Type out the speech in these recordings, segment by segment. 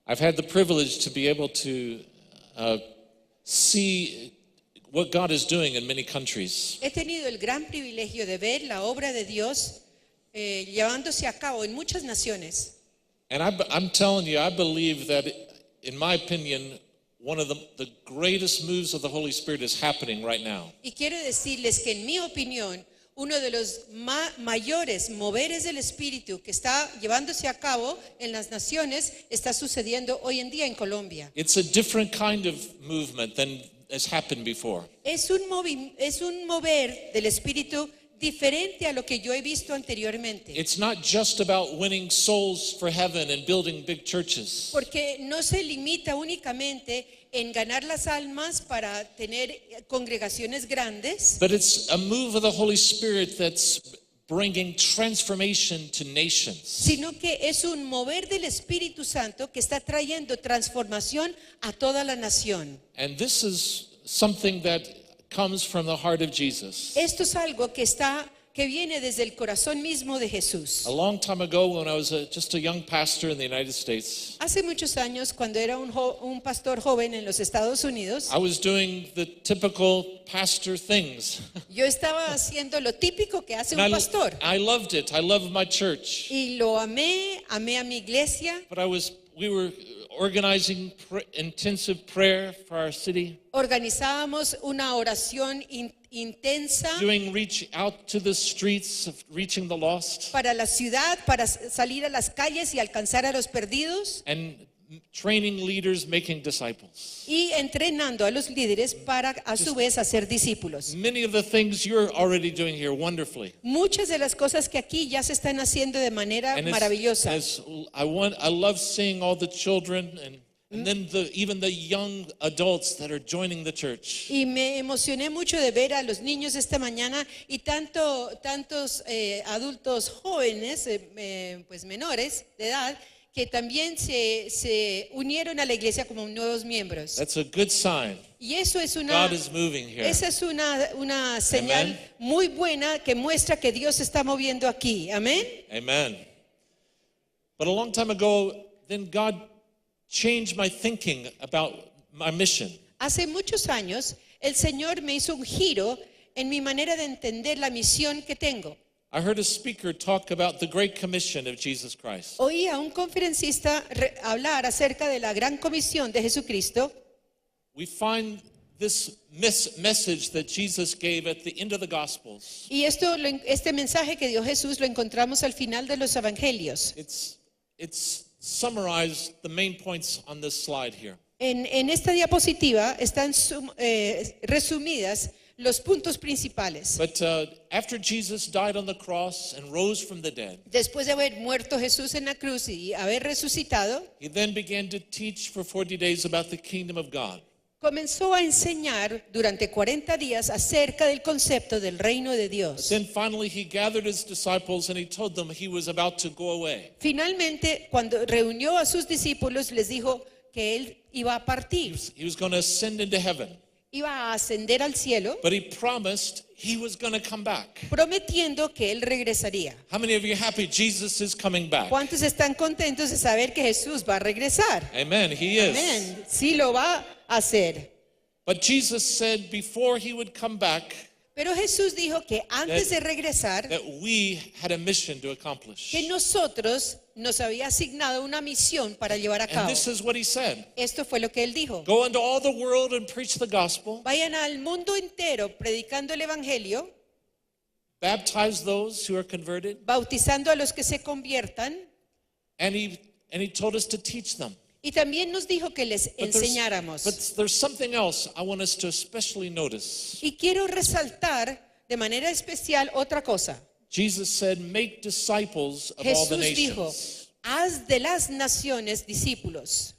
I've had the privilege to be able to see what God is doing in many countries. He tenido el gran privilegio de ver la obra de Dios llevándose a cabo en muchas naciones. And I'm telling you, I believe that, in my opinion, one of the greatest moves of the Holy Spirit is happening right now. Y quiero decirles que en mi opinión, uno de los mayores moveres del Espíritu que está llevándose a cabo en las naciones está sucediendo hoy en día en Colombia. It's a different kind of movement than has happened before. Es un mover del Espíritu diferente a lo que yo he visto anteriormente. It's not just about winning souls for heaven and building big churches. Porque no se limita únicamente en ganar las almas para tener congregaciones grandes, But it's a move of the Holy Spirit that's bringing transformation to nations. sino que es un mover del Espíritu Santo que está trayendo transformación a toda la nación. And this is something that comes from the heart of Jesus. Esto es algo que viene desde el corazón mismo de Jesús. A long time ago, when I was just a young pastor in the United States, Hace muchos años, cuando era un pastor joven en los Estados Unidos, I was doing the typical pastor things. yo estaba haciendo lo típico que hace un And pastor. I loved it. I loved my church. Y lo amé a mi iglesia. But we were organizing intensive prayer for our city, Organizábamos una oración intensa doing reach out to the streets of reaching the lost, para la ciudad, para salir a las calles y alcanzar a los perdidos, and training leaders making disciples. y entrenando a los líderes para a su vez hacer discípulos. Many of the things you're already doing here wonderfully. Muchas de las cosas que aquí ya se están haciendo de manera And maravillosa. I love seeing all the children and then even the young adults that are joining the church. Y me emocioné mucho de ver a los niños esta mañana y tantos adultos jóvenes, pues menores de edad, que también se unieron a la iglesia como nuevos miembros. That's a good sign. Y eso es God is moving here. esa es una señal Amen. muy buena que muestra que Dios se está moviendo aquí. Amén. Amen. But a long time ago, then God changed my thinking about my mission. Hace muchos años, el Señor me hizo un giro en mi manera de entender la misión que tengo. I heard a speaker talk about the Great Commission of Jesus Christ. Oí a un conferencista hablar acerca de la gran comisión de Jesucristo. We find this message that Jesus gave at the end of the Gospels. Y este mensaje que dio Jesús lo encontramos al final de los evangelios. It's summarized the main points on this slide here. En esta diapositiva están resumidas los puntos principales. But after Jesus died on the cross and rose from the dead, Después de haber muerto Jesús en la cruz y haber resucitado, he then began to teach for 40 days about the kingdom of God. comenzó a enseñar durante 40 días acerca del concepto del reino de Dios. Then finally he gathered his disciples and he told them he was about to go away. Finalmente, cuando reunió a sus discípulos, les dijo que él iba a partir, He was going to ascend into heaven. iba a ascender al cielo, But he promised he was going to come back. prometiendo que él regresaría. How many of you are happy Jesus is coming back? ¿Cuántos están contentos de saber que Jesús va a regresar? Amen. He is. Amén. Sí lo va a hacer. But Jesus said before he would come back Pero Jesús dijo que antes de regresar, that we had a mission to accomplish. que nosotros nos había asignado una misión para llevar a And cabo. this is what he said. Esto fue lo que él dijo. Go into all the world and preach the gospel. Vayan al mundo entero predicando el evangelio, Baptize those who are converted. bautizando a los que se conviertan, And he told us to teach them. y también nos dijo que les But enseñáramos. there's something else I want us to especially notice. Y quiero resaltar de manera especial otra cosa. Jesus said, make disciples of all the Jesús dijo, nations. haz de las naciones discípulos.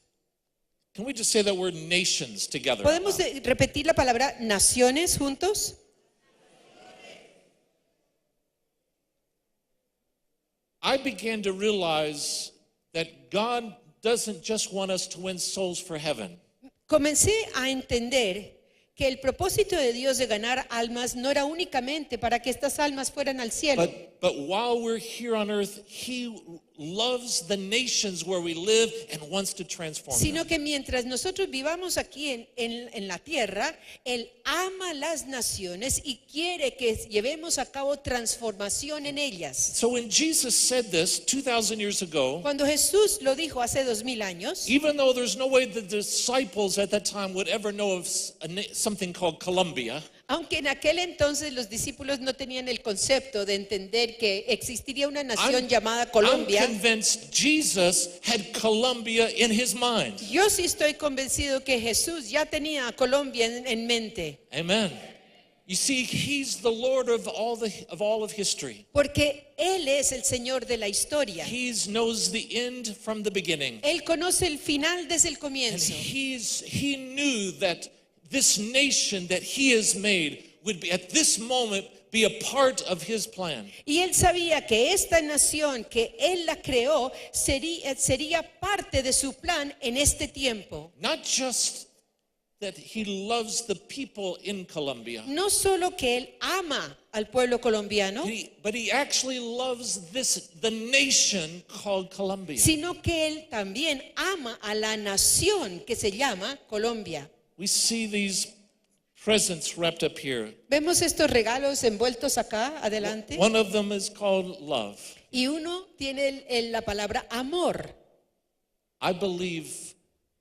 Can we just say that word nations together? ¿Podemos repetir la palabra naciones juntos? I began to realize that God doesn't just want us to win souls for heaven. Comencé a entender que el propósito de Dios de ganar almas no era únicamente para que estas almas fueran al cielo, but while we're here on earth, he loves the nations where we live and wants to transform them. sino que mientras nosotros vivamos aquí en la tierra, Él ama las naciones y quiere que llevemos a cabo transformación en ellas. So when Jesus said this 2,000 years ago, Cuando Jesús lo dijo hace 2000 años, even though there's no way the disciples at that time would ever know of something called Colombia, aunque en aquel entonces los discípulos no tenían el concepto de entender que existiría una nación llamada I'm Colombia, convinced Jesus had Colombia in his mind. yo sí estoy convencido que Jesús ya tenía a Colombia en mente. Amen. You see, he's the Lord of all of history. Porque Él es el Señor de la historia. He knows the end from the beginning. Él conoce el final desde el And comienzo. he knew that this nation that he has made would be at this moment be a part of his plan. Y Él sabía que esta nación que Él la creó sería parte de su plan en este tiempo. Not just that he loves the people in Colombia, No solo que Él ama al pueblo colombiano, but he actually loves the nation called Colombia. sino que Él también ama a la nación que se llama Colombia. We see these presents wrapped up here. Vemos estos regalos envueltos acá, adelante. One of them is called love. Y uno tiene la palabra amor. I believe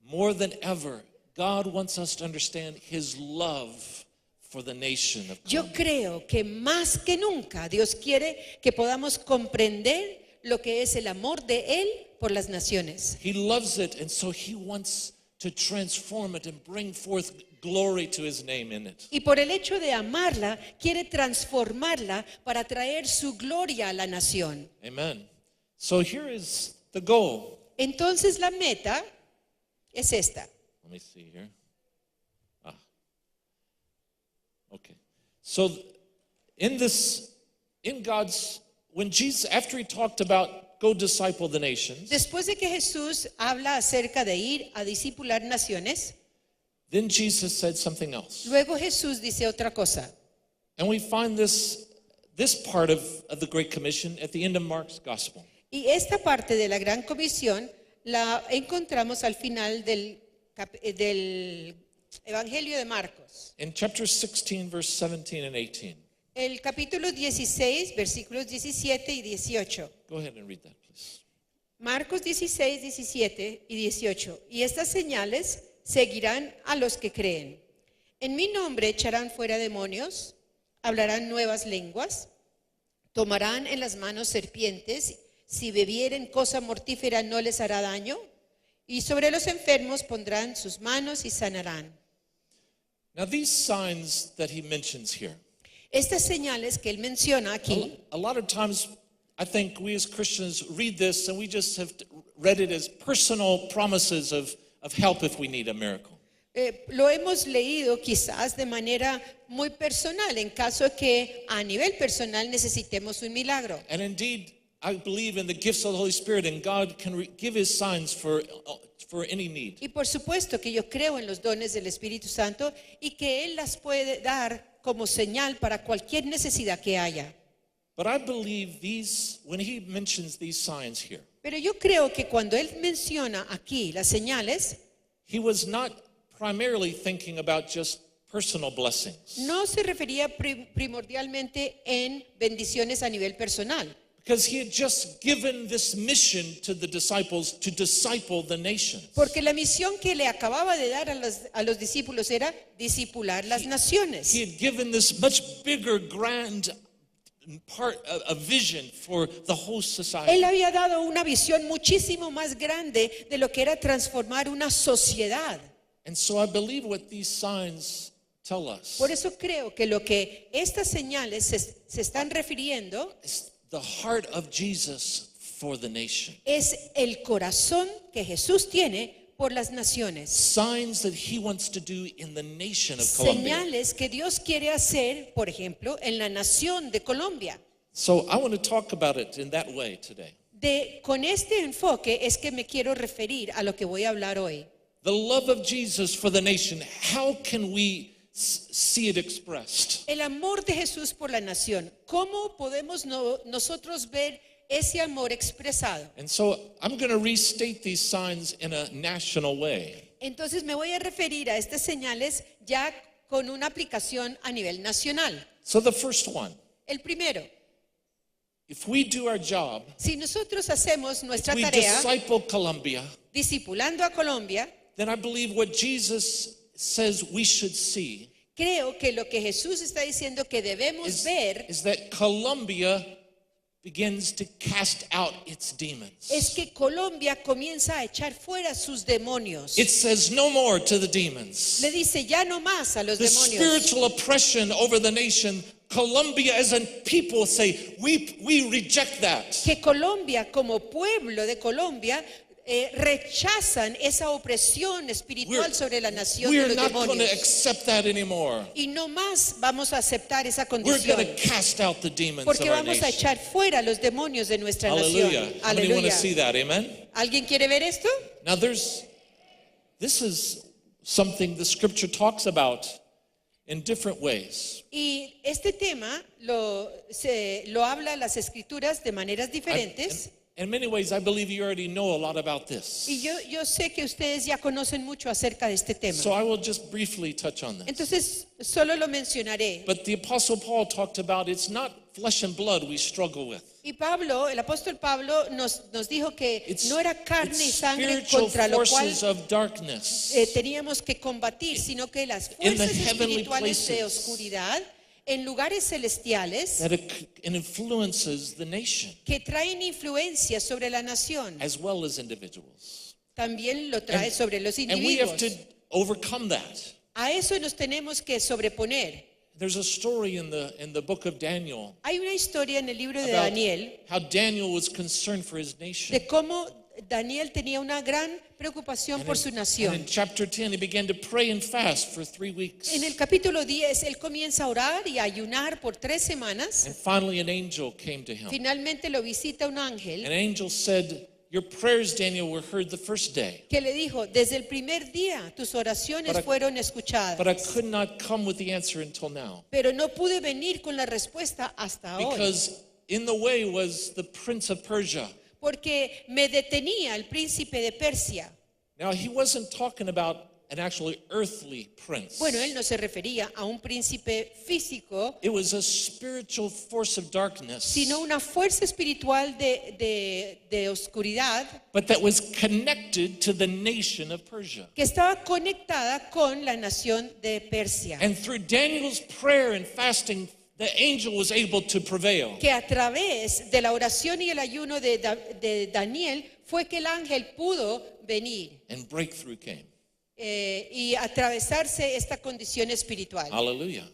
more than ever, God wants us to understand his love for the nation of Yo Colombia. creo que más que nunca Dios quiere que podamos comprender lo que es el amor de Él por las naciones. He loves it, and so he wants to transform it and bring forth glory to his name in it. Y por el hecho de amarla, quiere transformarla para traer su gloria a la nación. Amen. So here is the goal. Entonces la meta es esta. Let me see here. Okay. So in God's, when Jesus, after he talked about go disciple the nations, Después de que Jesús habla acerca de ir a discipular naciones, then Jesus said something else. luego Jesús dice otra cosa. And we find this part of the Great Commission at the end of Mark's Gospel. Y esta parte de la Gran Comisión la encontramos al final del Evangelio de Marcos. In chapter 16, verse 17 and 18. El capítulo 16, versículos 17 y 18. Go ahead and read that, please. Marcos 16, 17 y 18. Y estas señales seguirán a los que creen. En mi nombre echarán fuera demonios, hablarán nuevas lenguas, tomarán en las manos serpientes, si bebieren cosa mortífera no les hará daño, y sobre los enfermos pondrán sus manos y sanarán. Now, these signs that he mentions here, Estas señales que él menciona aquí, a lot of times I think we as Christians read this and we just have read it as personal promises of help if we need a miracle. lo hemos leído quizás de manera muy personal, en caso que a nivel personal necesitemos un milagro. And indeed, I believe in the gifts of the Holy Spirit, and God can give his signs for any need. Y por supuesto que yo creo en los dones del Espíritu Santo y que Él las puede dar como señal para cualquier necesidad que haya. But I believe when he mentions these signs here, Pero yo creo que cuando Él menciona aquí las señales, he was not primarily thinking about just personal blessings. no se refería primordialmente en bendiciones a nivel personal. Because he had just given this mission to the disciples to disciple the nations. Porque la misión que le acababa de dar a los discípulos era discipular las naciones. He had given this much bigger, grand a vision for the whole society. Él había dado una visión muchísimo más grande de lo que era transformar una sociedad. And so I believe what these signs tell us Por eso creo que lo que estas señales se están refiriendo is the heart of Jesus for the nation. es el corazón que Jesús tiene por las naciones. Signs that he wants to do in the nation of Colombia. Señales que Dios quiere hacer, por ejemplo, en la nación de Colombia. So I want to talk about it in that way today. Con este enfoque es que me quiero referir a lo que voy a hablar hoy. The love of Jesus for the nation. How can we see it expressed? El amor de Jesús por la nación. ¿Cómo podemos nosotros ver ese amor expresado? And so I'm going to restate these signs in a national way. Entonces me voy a referir a estas señales ya con una aplicación a nivel nacional. So the first one, El primero, if we do our job, si nosotros hacemos nuestra we tarea disciple Colombia, discipulando a Colombia, then I believe what Jesus says we should see creo que lo que Jesús está diciendo que debemos ver is that Colombia begins to cast out its demons. es que Colombia comienza a echar fuera sus demonios. It says no more to the demons. Le dice ya no más a los The demonios. spiritual oppression over the nation, Colombia as a people say, we reject that. Que Colombia, como pueblo de Colombia, rechazan esa opresión espiritual sobre la nación We de are los not going to demonios. accept that anymore. Y no más vamos a aceptar esa We're condición. going to cast out the demons of Porque our vamos a nation. echar fuera los demonios de nuestra Hallelujah. nación. How many want to Aleluya. see that? Amen. ¿Alguien quiere ver esto? Now this is something the scripture talks about in different ways. Y este tema lo habla las escrituras de maneras diferentes. In many ways, I believe you already know a lot about this. Y yo sé que ustedes ya conocen mucho acerca de este tema. So I will just briefly touch on this. Entonces, solo lo mencionaré. But the Apostle Paul talked about it's not flesh and blood we struggle with. Y Pablo, el apóstol Pablo nos dijo que It's, no era carne y it's sangre spiritual contra lo cual forces of darkness teníamos que combatir, sino que las in the fuerzas heavenly espirituales de places oscuridad en lugares celestiales that it influences the nation que traen influencia sobre la nación. as well as individuals. También lo trae sobre los And we have individuos. to overcome that. A eso nos tenemos que sobreponer. There's a story in the book of Daniel Hay una historia en el libro de about Daniel how Daniel was concerned for his nation. de cómo Daniel tenía una gran preocupación por su And nación. in chapter 10, he began to pray and fast for 3 weeks. En el capítulo 10, él comienza a orar y a ayunar por 3 semanas. And finally, an angel came to him. Finalmente lo visita un An ángel angel said, your prayers, Daniel, were heard the first day, que le dijo, desde el primer día tus oraciones But I- fueron but I escuchadas, could not come with the answer until now. pero no pude venir con la respuesta hasta hoy, Because in the way was the prince of Persia. porque me detenía el príncipe de Persia. Now, he wasn't talking about an actually earthly prince. Bueno, él no se refería a un príncipe físico, It was a spiritual force of darkness, sino una fuerza espiritual de oscuridad but that was connected to the nation of Persia. que estaba conectada con la nación de Persia. And through Daniel's prayer and fasting, the angel was able to prevail. Que a través de la oración y el ayuno de Daniel fue que el ángel pudo venir And breakthrough came. y atravesarse esta condición espiritual Hallelujah.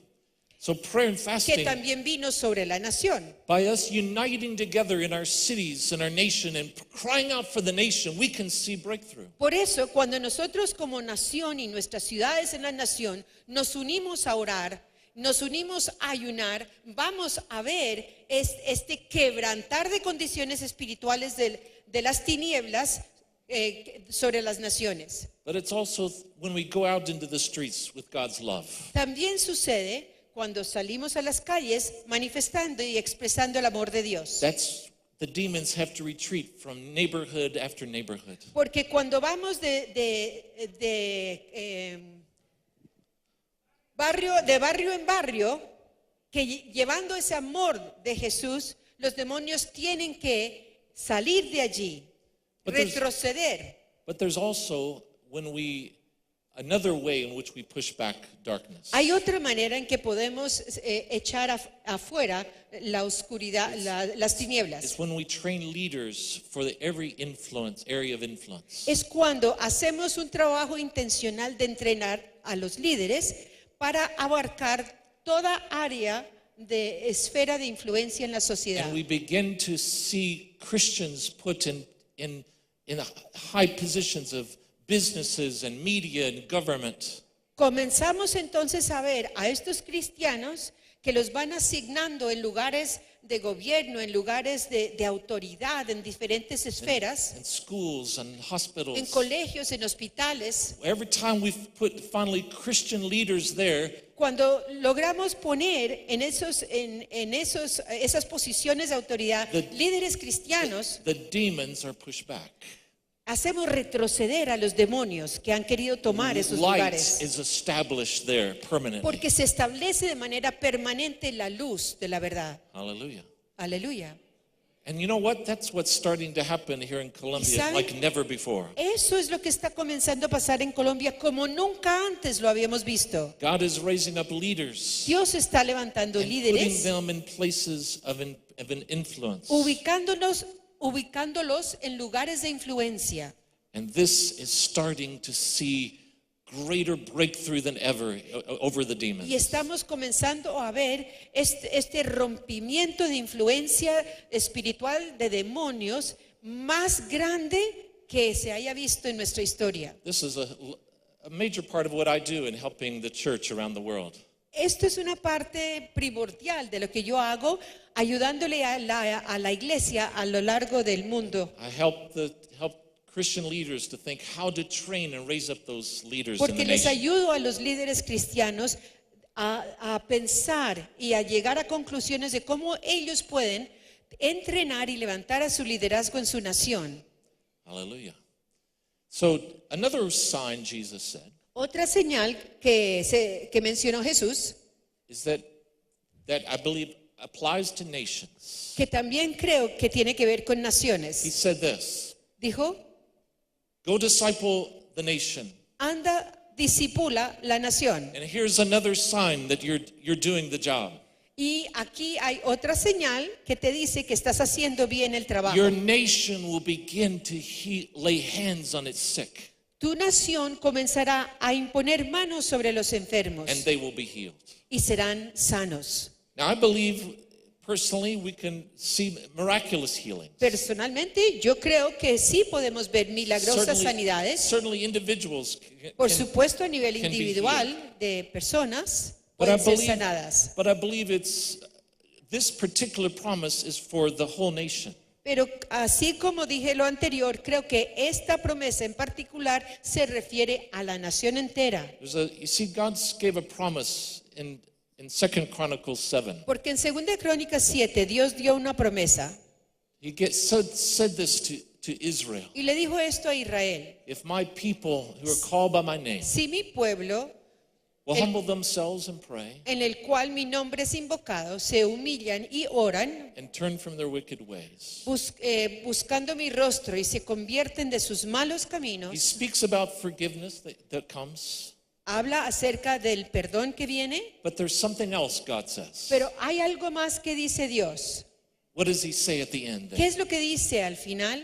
So prayer and que fasting, también vino sobre la nación. by us uniting together in our cities and our nation and crying out for the nation, we can see breakthrough. Por eso, cuando nosotros como nación y nuestras ciudades en la nación nos unimos a orar, nos unimos a ayunar, vamos a ver este quebrantar de condiciones espirituales de las tinieblas sobre las naciones. But it's also when we go out into the streets with God's love. También sucede cuando salimos a las calles manifestando y expresando el amor de Dios. That's the demons have to retreat from neighborhood after neighborhood. Porque cuando vamos de barrio en barrio, que llevando ese amor de Jesús, los demonios tienen que salir de allí, But there's- retroceder. But there's also another way in which we push back darkness. Hay otra manera en que podemos echar afuera la oscuridad, las tinieblas. It's when we train leaders for every area of influence. Es cuando hacemos un trabajo intencional de entrenar a los líderes para abarcar toda área de esfera de influencia en la sociedad. And we begin to see Christians put in high positions of businesses and media and government. Comenzamos entonces a ver a estos cristianos que los van asignando en lugares de gobierno, en lugares de autoridad, en diferentes esferas, in schools and en hospitals. colegios, en hospitales, Every time we've put finally Christian leaders there, cuando logramos poner en esas posiciones de autoridad líderes cristianos, the demons are pushed back. hacemos retroceder a los demonios que han querido tomar esos Light lugares. is established there permanently. Porque se establece de manera permanente la luz de la verdad. Hallelujah. Aleluya. And you know what? That's what's starting to happen here in Colombia ¿Saben? like never before. Eso es lo que está comenzando a pasar en Colombia como nunca antes lo habíamos visto. God is raising up leaders Dios está levantando and putting líderes, them in places of an influence. ubicándolos en lugares de influencia. And this is starting to see greater breakthrough than ever over the demons. Y estamos comenzando a ver este rompimiento de influencia espiritual de demonios más grande que se haya visto en nuestra historia. This is a major part of what I do in helping the church around the world. Esto es una parte primordial de lo que yo hago, ayudándole a la iglesia a lo largo del mundo. I help Christian leaders to think how to train and raise up those leaders in the Porque les nation. ayudo a los líderes cristianos a pensar y a llegar a conclusiones de cómo ellos pueden entrenar y levantar a su liderazgo en su nación. Hallelujah. So another sign Jesus said Otra señal que mencionó Jesús, is that I believe applies to nations. que también creo que tiene que ver con He naciones. said this, Dijo, go disciple the nation. anda, discipula la nación. And here's another sign that you're doing the job. Y aquí hay otra señal que te dice que estás haciendo bien el trabajo. Your nation will begin to lay hands on its sick, Tu nación comenzará a imponer manos sobre los enfermos and they will be healed. y serán sanos. Now, I believe personally we can see miraculous healing. Personalmente, yo creo que sí podemos ver milagrosas sanidades. Certainly individuals Por can, supuesto, a nivel can be individual de personas but I pueden ser believe, sanadas. but I believe this particular promise is for the whole nation. Pero así como dije lo anterior, creo que esta promesa en particular se refiere a la nación entera. You see, God gave a promise in 2 Chronicles 7. Porque en 2 Crónicas 7 Dios dio una promesa He said this to Israel. y le dijo esto a Israel. If my people who are called by my name Si mi pueblo, will humble themselves and pray en el cual mi nombre es invocado, se humillan y oran, and turn from their wicked ways. buscando mi rostro y se convierten de sus malos He caminos, speaks about forgiveness that comes, habla acerca del perdón que viene, but there's something else God says. pero hay algo más que dice Dios. What does he say at the end? ¿Qué es lo que dice al final?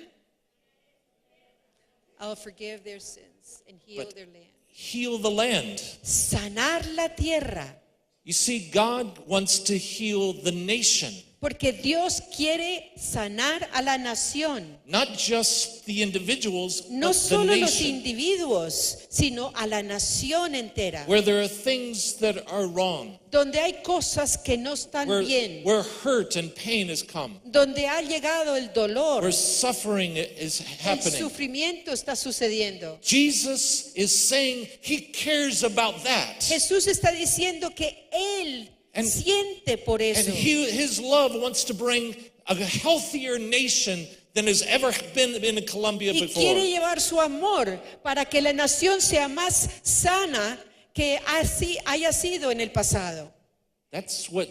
I'll forgive their sins and heal But- their land. Heal the land. Sanar la tierra, You see, God wants to heal the nation, porque Dios quiere sanar a la nación. not just the individuals, No but the solo los nation. individuos, sino a la nación entera. Where there are things that are wrong, Donde hay cosas que no están bien, where hurt and pain has come, donde ha llegado el dolor, where suffering is el happening. sufrimiento está sucediendo. Jesus is saying he cares about that. Jesús está diciendo que Él And- siente por And eso. his love wants to bring a healthier nation than has ever been in Colombia Y before. quiere llevar su amor para que la nación sea más sana que así haya sido en el pasado. That's what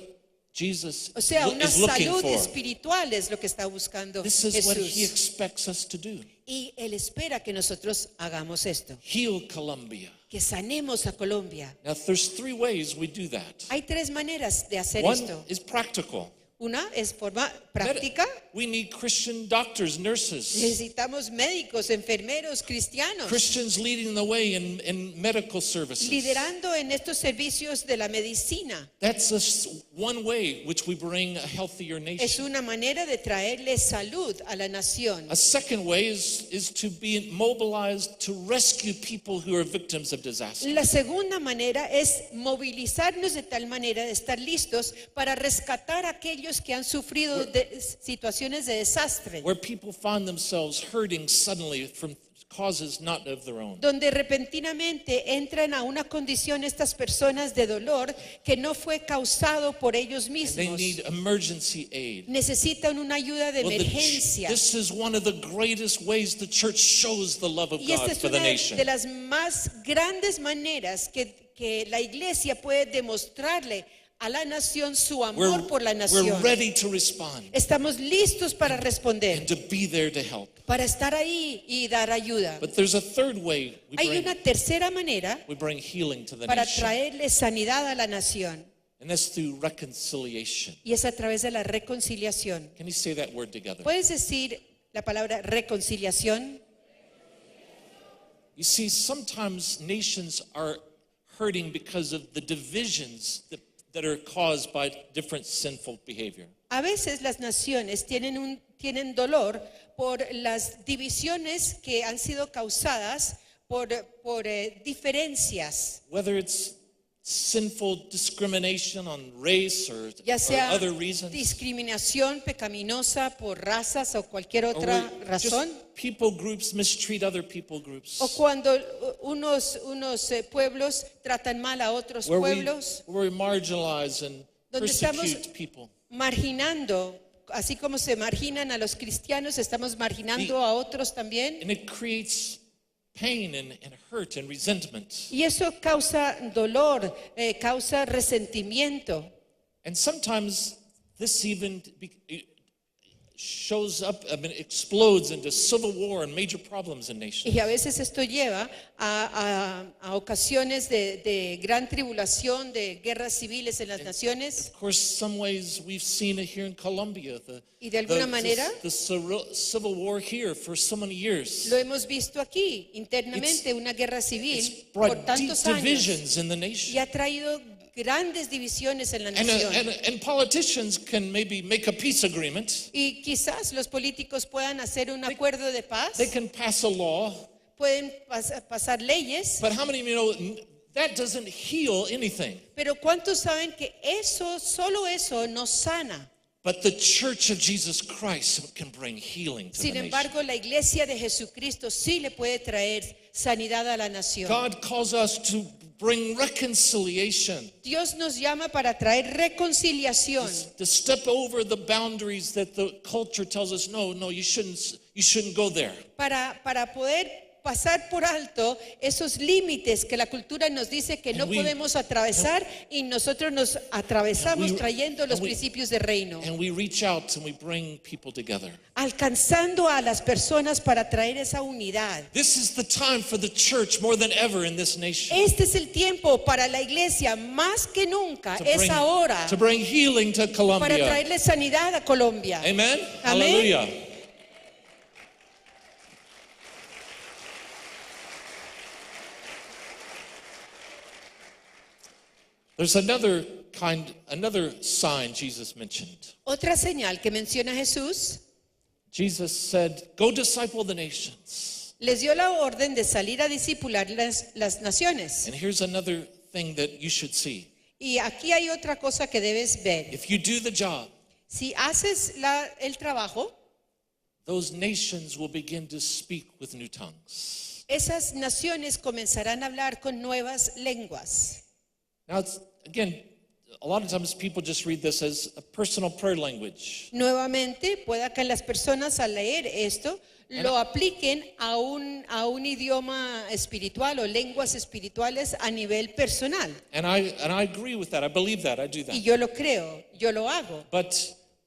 Jesus O sea, una is looking salud for. espiritual es lo que está buscando This is what he Jesús. expects us to do. Y Él espera que nosotros hagamos esto, Heal Colombia. que sanemos a Colombia. Now, there's three ways we do that. Hay tres maneras de hacer One esto. is practical. Una es forma práctica. We need Christian doctors, nurses, Necesitamos médicos, enfermeros, cristianos, Christians leading the way in medical services. liderando en estos servicios de la medicina. That's one way which we bring a healthier Es nation. una manera de traerle salud a la nación. A second way is to be mobilized to rescue people who are victims of disaster. La segunda manera es movilizarnos de tal manera de estar listos para rescatar a aquellos aquellos que han sufrido situaciones de desastre, where people find themselves hurting suddenly from causes not of their own. donde repentinamente entran a una condición estas personas de dolor que no fue causado por ellos And they mismos. need emergency aid. Necesitan una ayuda de Well, emergencia. this is one of the greatest ways the church shows the love of Y esta God es for the una nation. de las más grandes maneras que la iglesia puede demostrarle a la nación su amor por la We're nación. ready to respond Estamos listos para responder, and to be there to help. para estar ahí y dar ayuda. But there's a third way Hay una tercera manera we bring healing to the para nation, traerle sanidad a la nación, and that's through reconciliation. y es a través de la reconciliación. Can you say that word together? ¿Puedes decir la palabra reconciliación? You see, sometimes nations are hurting because of the divisions that are caused by different sinful behavior. A veces las naciones tienen dolor por las divisiones que han sido causadas por diferencias, Whether it's sinful discrimination on race or ya sea other reasons, discriminación pecaminosa por razas o cualquier or otra where razón, just people groups mistreat other people groups, o cuando unos pueblos tratan mal a otros where pueblos, we marginalize and donde estamos persecute people. marginando, así como se marginan a los cristianos, estamos marginando a otros también. And it creates pain and hurt and resentment. Y eso causa dolor, causa resentimiento. And sometimes this even shows up, explodes into civil war and major problems in nations. Y a veces esto lleva a ocasiones de gran tribulación, de guerras civiles en las naciones. Of course, some ways we've seen it here in Colombia. Y de alguna manera the civil war here for so many years. lo hemos visto aquí internamente, una guerra It's civil brought por deep tantos años divisions in the nation. y ha traído grandes divisiones en la nación. And politicians can maybe make a peace agreement. Y quizás los políticos puedan hacer un acuerdo de paz, They can pass a law. pueden pasar leyes, But how many of you know that doesn't heal anything? pero ¿cuántos saben que solo eso no sana? But the church of Jesus Christ can bring healing to Sin the nation. embargo, la iglesia de Jesucristo sí le puede traer sanidad a la nación. God calls us to bring reconciliation, Dios nos llama para traer reconciliación, to step over the boundaries that the culture tells us, no, you shouldn't go there. para poder pasar por alto esos límites que la cultura nos dice que no podemos atravesar, y nosotros nos atravesamos trayendo los principios de reino, And we reach out and we bring people together. alcanzando a las personas para traer esa unidad. This is the time for the church more than ever in this nation. Este es el tiempo para la iglesia más que nunca, es ahora, to bring healing to para Colombia. traerle sanidad a Colombia. Amen? Amén. Hallelujah. There's another sign Jesus mentioned. Otra señal que menciona Jesús, Jesus said, go disciple the nations. les dio la orden de salir a discipular las naciones. And here's another thing that you should see. Y aquí hay otra cosa que debes ver. If you do the job, Si haces el trabajo, those nations will begin to speak with new tongues. esas naciones comenzarán a hablar con nuevas lenguas. Now, again, a lot of times people just read this as a personal prayer language. Nuevamente, pueda que las personas al leer esto lo apliquen a un idioma espiritual o lenguas espirituales a nivel personal. And I agree with that. I believe that. I do that. Y yo lo creo, yo lo hago. But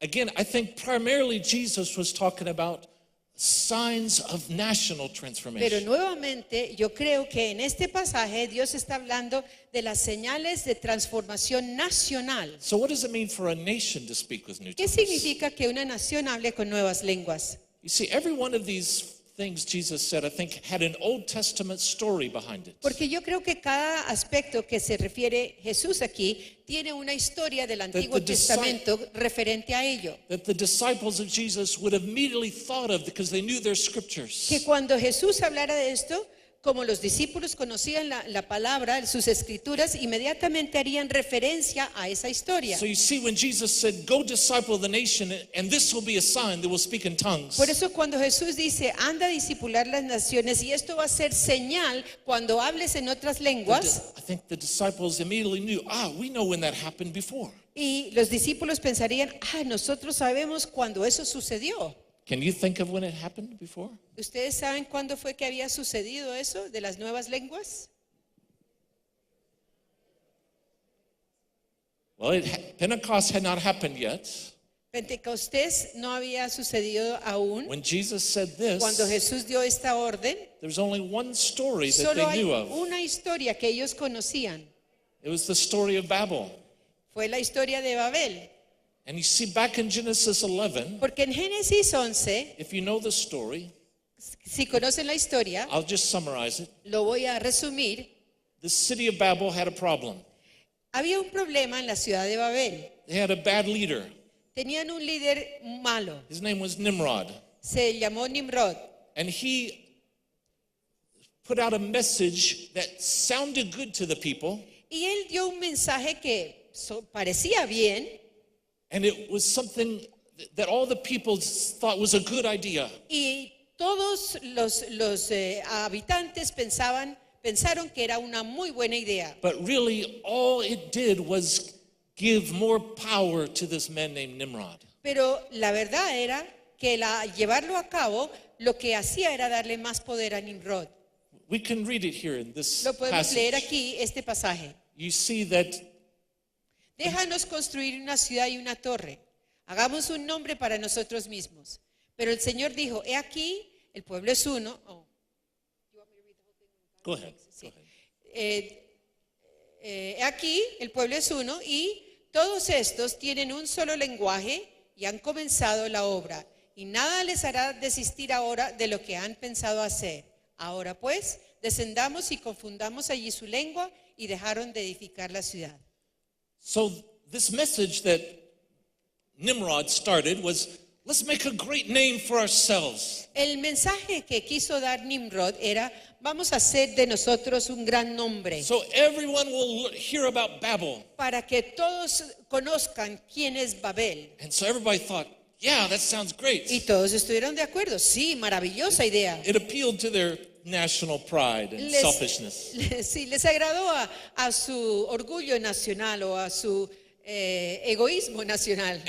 again, I think primarily Jesus was talking about signs of national Pero transformation. nuevamente yo creo que en este pasaje Dios está hablando de las señales de transformación nacional. So what does it mean for a nation to speak with new ¿Qué tongues? significa que una nación hable con nuevas lenguas? You see, every one of these things Jesus said, I think, had an Old Testament story behind it. Porque yo creo que cada aspecto que se refiere Jesús aquí tiene una historia del Antiguo Testamento referente a ello. That the disciples of Jesus would have immediately thought of because they knew their scriptures. Que cuando Jesús hablara de esto, como los discípulos conocían la palabra, sus escrituras, inmediatamente harían referencia a esa historia. So you see, when Jesus said, "Go disciple the nation, and this will be a sign, they will speak in tongues." Por eso cuando Jesús dice, anda a discipular las naciones y esto va a ser señal cuando hables en otras lenguas, I think the disciples immediately knew, we know when that happened before. y los discípulos pensarían, nosotros sabemos cuando eso sucedió. Can you think of when it happened before? ¿Ustedes saben cuándo fue que había sucedido eso de las nuevas lenguas? Well, Pentecost had not happened yet. Pentecostés no había sucedido aún. When Jesus said Cuando this, Jesús dio esta orden, there's only one story that solo they hay knew of. una historia que ellos conocían. It was the story of Babel. Fue la historia de Babel. And you see, back in Genesis 11, Porque en Génesis 11, if you know the story, si conocen la historia, I'll just summarize it. lo voy a resumir. The city of Babel had a problem. Había un problema en la ciudad de Babel. They had a bad leader. Tenían un líder malo. His name was Nimrod. Se llamó Nimrod. And he put out a message that sounded good to the people. Y él dio un mensaje que parecía bien. And it was something that all the people thought was a good idea. Y todos los habitantes pensaron que era una muy buena idea. But really, all it did was give more power to this man named Nimrod. Pero la verdad era que llevarlo a cabo lo que hacía era darle más poder a Nimrod. We can read it here in this Lo podemos leer passage. aquí, este pasaje. You see that Déjanos construir una ciudad y una torre. Hagamos un nombre para nosotros mismos. Pero el Señor dijo, he aquí, el pueblo es uno. Go ahead. Sí. He aquí, el pueblo es uno y todos estos tienen un solo lenguaje y han comenzado la obra. Y nada les hará desistir ahora de lo que han pensado hacer. Ahora pues, descendamos y confundamos allí su lengua, y dejaron de edificar la ciudad. So this message that Nimrod started was, let's make a great name for ourselves. El mensaje que quiso dar Nimrod era, vamos a hacer de nosotros un gran nombre, So everyone will hear about Babel. para que todos conozcan quién es Babel. And so everybody thought, yeah, that sounds great. Y todos estuvieron de acuerdo. Sí, maravillosa idea. It appealed to their national pride and selfishness. Sí, les agradó a su orgullo nacional o a su egoísmo nacional.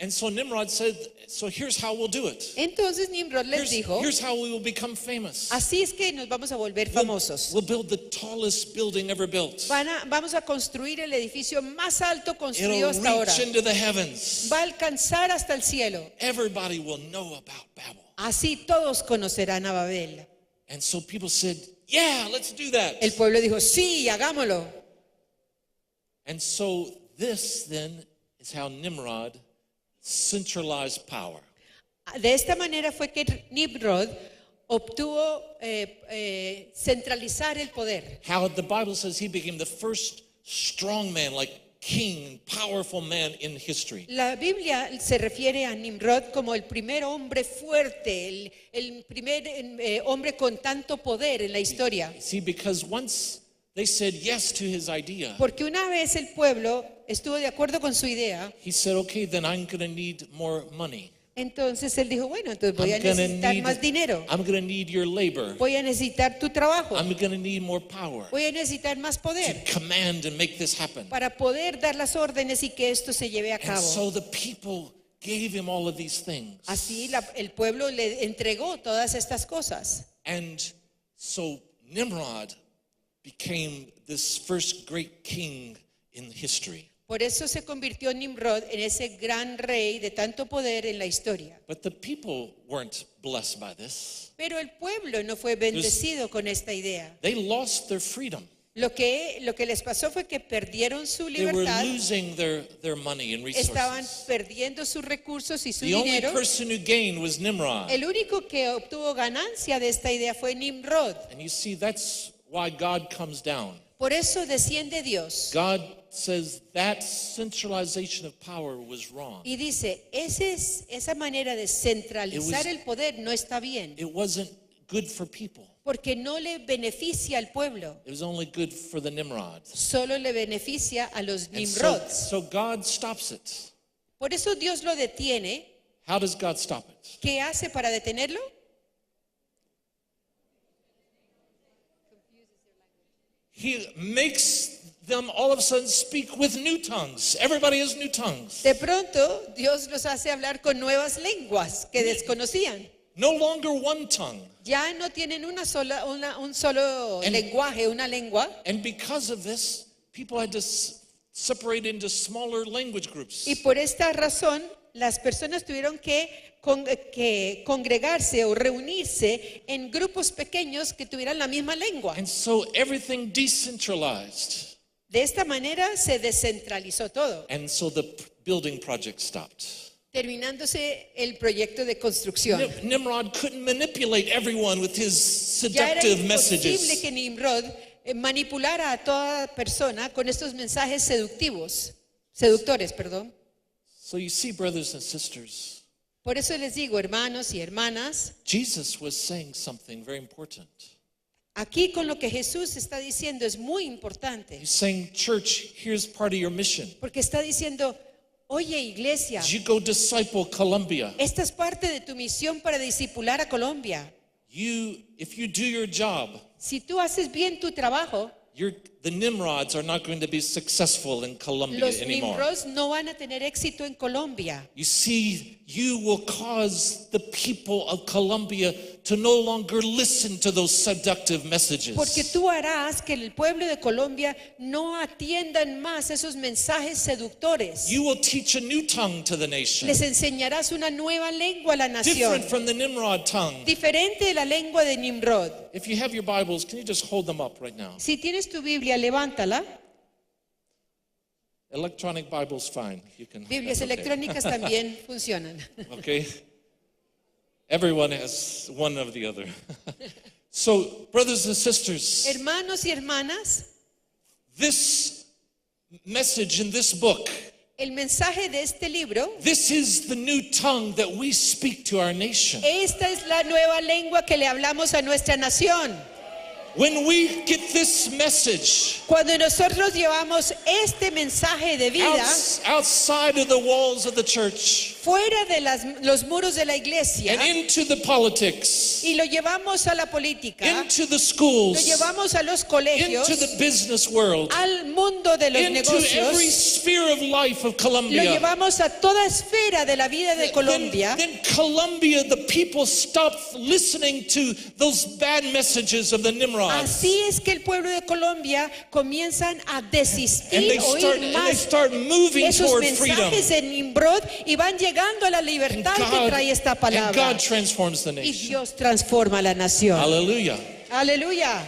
And so Nimrod said, so here's how we'll do it. Entonces Nimrod les dijo, Here's how we will become famous. así es que nos vamos a volver famosos. We'll build the tallest building ever built. Vamos a construir el edificio más alto construido It'll hasta ahora. reach into the heavens. Va a alcanzar hasta el cielo. Everybody will know about Babel. Así todos conocerán a Babel. And so people said, yeah, let's do that. El pueblo dijo, sí, hagámoslo. And so this then is how Nimrod centralized power. De esta manera fue que Nimrod obtuvo centralizar el poder. How the Bible says he became the first strong man, like king, powerful man in history. La Biblia se refiere a Nimrod como el primer hombre fuerte, el primer hombre con tanto poder en la historia. See, because once they said yes to his idea, Porque una vez el pueblo estuvo de acuerdo con su idea, he said, okay, then I'm going to need more money. entonces él dijo, bueno, entonces voy a necesitar más dinero, I'm going to need your labor. voy a necesitar tu trabajo, I'm going to need more power voy a necesitar más to poder command and make this happen. para poder dar las órdenes y que esto se lleve a And cabo. so the people gave him all of these things. Así el pueblo le entregó todas estas cosas. And so Nimrod became this first great king in history. Por eso se convirtió Nimrod en ese gran rey de tanto poder en la historia. But the people weren't blessed by this. Pero el pueblo no fue bendecido con esta idea. They lost their freedom. Lo que les pasó fue que perdieron su They were libertad, losing their money and estaban resources. perdiendo sus recursos y su The only dinero. person who gained was Nimrod. El único que obtuvo ganancia de esta idea fue Nimrod. And you see, that's why God comes down. Por eso desciende Dios God says that centralization of power was wrong. y dice, esa manera de centralizar It was- el poder no está bien. It wasn't good for people. porque no le beneficia al pueblo, It was only good for the Nimrods. solo le beneficia a los And so, Nimrods. so God stops it. Por eso Dios lo detiene. How does God stop it? ¿Qué hace para detenerlo? He makes them all of a sudden speak with new tongues. Everybody has new tongues. De pronto Dios los hace hablar con nuevas lenguas que desconocían. No longer one tongue. Ya no tienen un solo And- lenguaje, una lengua. And because of this, people had to separate into smaller language groups. Y por esta razón, las personas tuvieron que congregarse o reunirse en grupos pequeños que tuvieran la misma lengua. And so everything decentralized. De esta manera se descentralizó todo, And so the building project stopped. terminándose el proyecto de construcción. Nimrod couldn't manipulate everyone with his Ya era seductive imposible messages. que Nimrod manipulara a toda persona con estos mensajes seductores, perdón. So you see, brothers and sisters, Por eso les digo, hermanos y hermanas, Jesus was saying something very important. aquí con lo que Jesús está diciendo es muy importante, He's saying, church, here's part of your mission. porque está diciendo, oye iglesia, As you go disciple Colombia, esta es parte de tu misión para discipular a Colombia. if you do your job, Si tú haces bien tu trabajo, the Nimrods are not going to be successful in Colombia los anymore. Nimrods no van a tener éxito en Colombia. You see, you will cause the people of Colombia to no longer listen to those seductive messages. Porque tú harás que el pueblo de Colombia no atiendan más esos mensajes seductores. You will teach a new tongue to the nation, Les enseñarás una nueva lengua a la nación, different from the Nimrod tongue. diferente de la lengua de Nimrod. If you have your Bibles, can you just hold them up right now? Si tienes tu Biblia, levántala. Electronic Bible's fine. You can. Biblias that's okay. electrónicas también funcionan. Okay. Everyone has one of the other. So, brothers and sisters, Hermanos y hermanas, this message in this book, el mensaje de este libro, this is the new tongue that we speak to our nation. esta es la nueva lengua que le hablamos a nuestra nación. When we get this message Cuando nosotros llevamos este mensaje de vida outside of the walls of the church fuera de los muros de la iglesia and into the politics, y lo llevamos a la política, into the lo schools, llevamos a los colegios, into the business world, al mundo de los into every negocios, sphere of life of lo Colombia, llevamos a toda esfera de la vida de Colombia. then Colombia, the people stop listening to those bad messages of the Nimrod. Así es que el pueblo de Colombia comienzan a And desistir, they oír más start moving esos toward freedom. mensajes de Nimrod y van llegando a la libertad que trae esta and palabra. God transforms the Y nation. Dios transforma la nación. Hallelujah. Aleluya.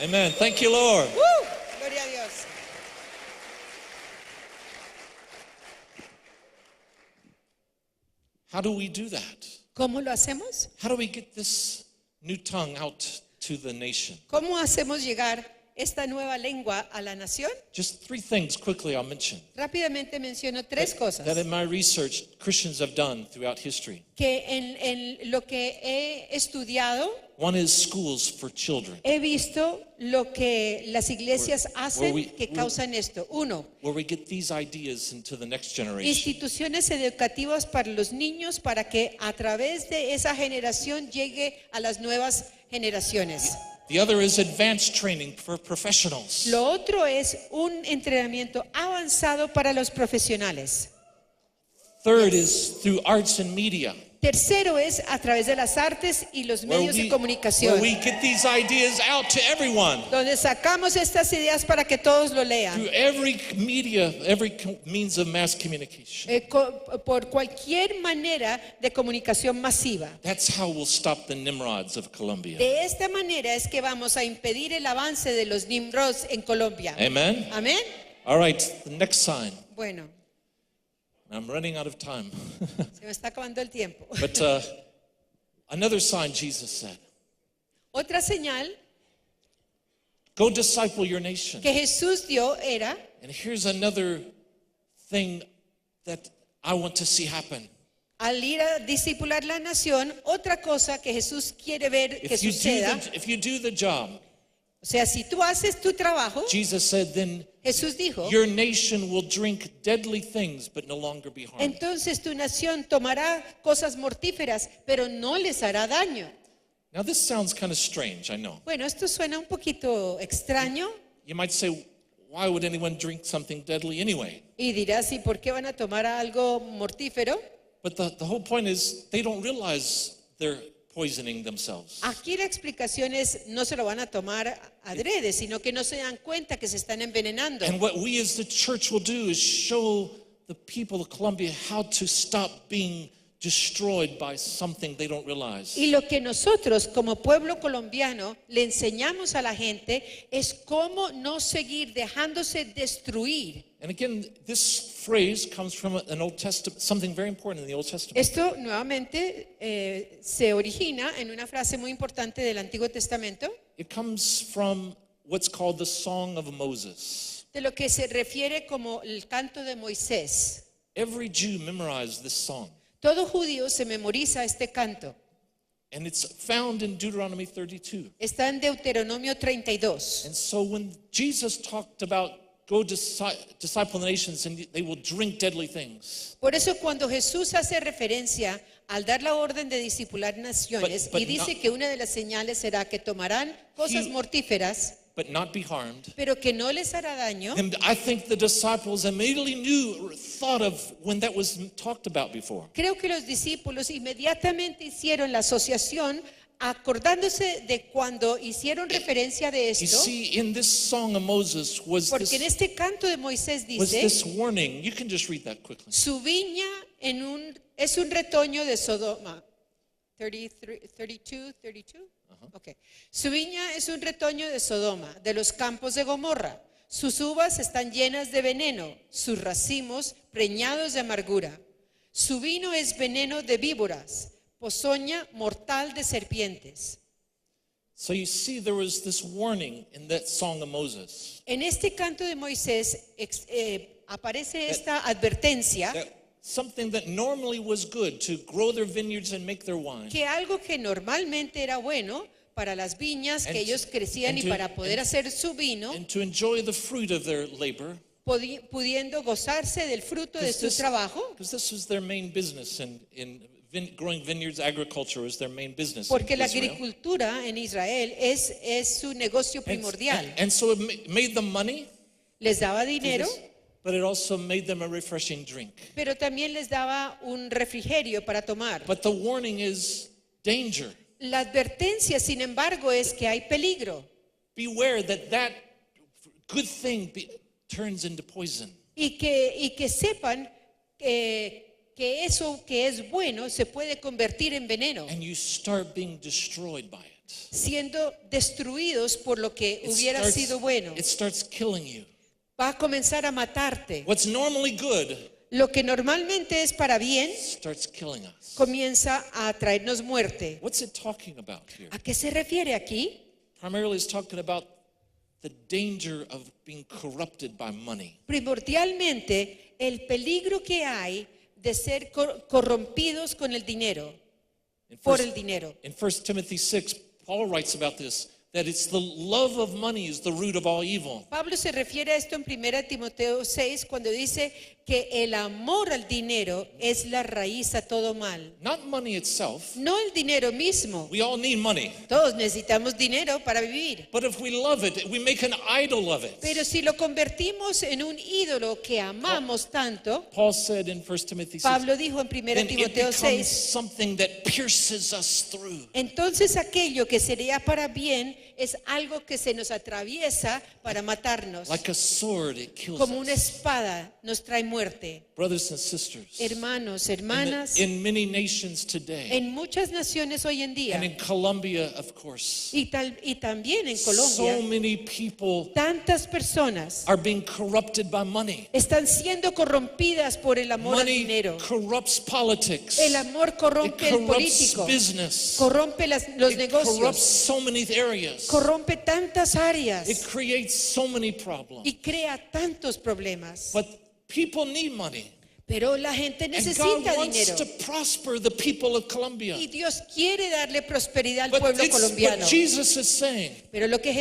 Amen. Thank you, Lord. Gloria a Dios. How do we do that? ¿Cómo lo hacemos? How do we get this new tongue out to the nation? ¿Cómo hacemos llegar esta nueva lengua a la nación? Just three things quickly I'll mention Rápidamente menciono tres cosas that in my research Christians have done throughout history. que en lo que he estudiado One is schools for children, he visto lo que las iglesias hacen we- que causan esto. Uno, where we get these ideas into the next generation. instituciones educativas para los niños para que a través de esa generación llegue a las nuevas generaciones. The other is advanced training for professionals. Lo otro es un entrenamiento avanzado para los profesionales. Third is through arts and media, Tercero es a través de las artes y los medios de where comunicación, we get these ideas out to everyone. donde sacamos estas ideas para que todos lo lean. Through every media, every means of mass communication. Por cualquier manera de comunicación masiva. That's how we'll stop the Nimrods of Colombia. De esta manera es que vamos a impedir el avance de los Nimrods en Colombia. Amen? Amén. All right, the next sign. Bueno, I'm running out of time. se me está acabando el tiempo. But another sign Jesus said, Otra señal go disciple your nation. que Jesús dio era, And here's another thing that I want to see happen. al ir a discipular la nación, otra cosa que Jesús quiere ver que suceda, if you do the job, o sea, si tú haces tu trabajo, Jesus said, then Jesús dijo, your nation will drink deadly things but no longer be harmed. entonces tu nación tomará cosas mortíferas, pero no les hará daño. Now this sounds kind of strange, I know. Bueno, esto suena un poquito extraño You might say, why would anyone drink something deadly anyway? y dirás, ¿y por qué van a tomar algo mortífero? But the whole point is they don't realize they're poisoning themselves. Aquí la explicación es, no se lo van a tomar adrede, sino que no se dan cuenta que se están envenenando. And what we as the church will do is show the people of Colombia how to stop being destroyed by something they don't realize. Y lo que nosotros como pueblo colombiano le enseñamos a la gente es cómo no seguir dejándose destruir. And again, this phrase comes from an Old Testament, something very important in the Old Testament. Esto nuevamente se origina en una frase muy importante del Antiguo Testamento, It comes from what's called the Song of Moses. de lo que se refiere como el canto de Moisés. Every Jew memorized this song. Todo judío se memoriza este canto. And it's found in Deuteronomy 32. Está en Deuteronomio 32. And so when Jesus talked about go disciple the nations and they will drink deadly things. Por eso cuando Jesús hace referencia al dar la orden de discipular naciones But y dice not- que una de las señales será que tomarán cosas mortíferas, But not be harmed. pero que no les hará daño. And I think the disciples immediately thought of when that was talked about before. Creo que los discípulos inmediatamente hicieron la asociación acordándose de cuando hicieron referencia de You esto, see, in this song of Moses was porque en este canto de Moisés this dice, warning. You can just read that quickly. su viña es un retoño de Sodoma. 32. Okay. Su viña es un retoño de Sodoma, de los campos de Gomorra. Sus uvas están llenas de veneno, sus racimos preñados de amargura. Su vino es veneno de víboras, ponzoña mortal de serpientes. So you see, there was this warning in that song of Moses En este canto de Moisés aparece esta advertencia that something that normally was good to grow their vineyards and make their wine. que algo que normalmente era bueno para las viñas que And- ellos crecían y and to- para poder and- hacer su vino, And to enjoy the fruit of their labor, pudiendo gozarse del fruto de su trabajo, because this was their main business in growing vineyards. Agriculture was their main business. porque in la Israel. agricultura en Israel es su negocio primordial. And so it made them money, Les daba dinero, but it also made them a refreshing drink. pero también les daba un refrigerio para tomar. But the warning is danger. La advertencia, sin embargo, es que hay peligro Beware that good thing turns into poison. y que sepan que eso que es bueno se puede convertir en veneno, And you start being destroyed by it. siendo destruidos por lo que hubiera sido bueno. It starts killing you. Va a comenzar a matarte. What's normally good Lo que normalmente es para bien starts killing us. comienza a traernos muerte. What's it talking about here? ¿A qué se refiere aquí? Primarily, it's talking about the danger of being corrupted by money. Primordialmente, el peligro que hay de ser corrompidos con el dinero, por el dinero. In 1 Timothy 6, Paul writes about this, that it's the love of money is the root of all evil. Pablo se refiere a esto en 1 Timoteo 6 cuando dice que el amor al dinero es la raíz a todo mal. Not money itself. No el dinero mismo. We all need money. Todos necesitamos dinero para vivir. But if we love it, we make an idol of it. Pero si lo convertimos en un ídolo que amamos tanto, Paul said in 1 Timothy 6, Pablo dijo en 1 then it Timoteo becomes 6, something that pierces us through. entonces aquello que sería para bien es algo que se nos atraviesa para matarnos. Like a sword, it kills Como una us. espada nos trae muerte. Brothers and sisters, Hermanos, hermanas, in many nations today, en muchas naciones hoy en día and in Colombia, of course, y también en so Colombia, many people tantas personas are being corrupted by money. están siendo corrompidas por el amor al Money dinero. corrupts politics. El amor It corrompe el corrupts político, business. corrompe los It corrupts negocios, so many areas. corrompe tantas It áreas creates so many problems. y crea tantos problemas. But people need money. Pero la gente And God necesita wants dinero. to prosper the people of Colombia. Y Dios quiere darle prosperidad al But pueblo colombiano. what Jesus is saying, Pero a lo que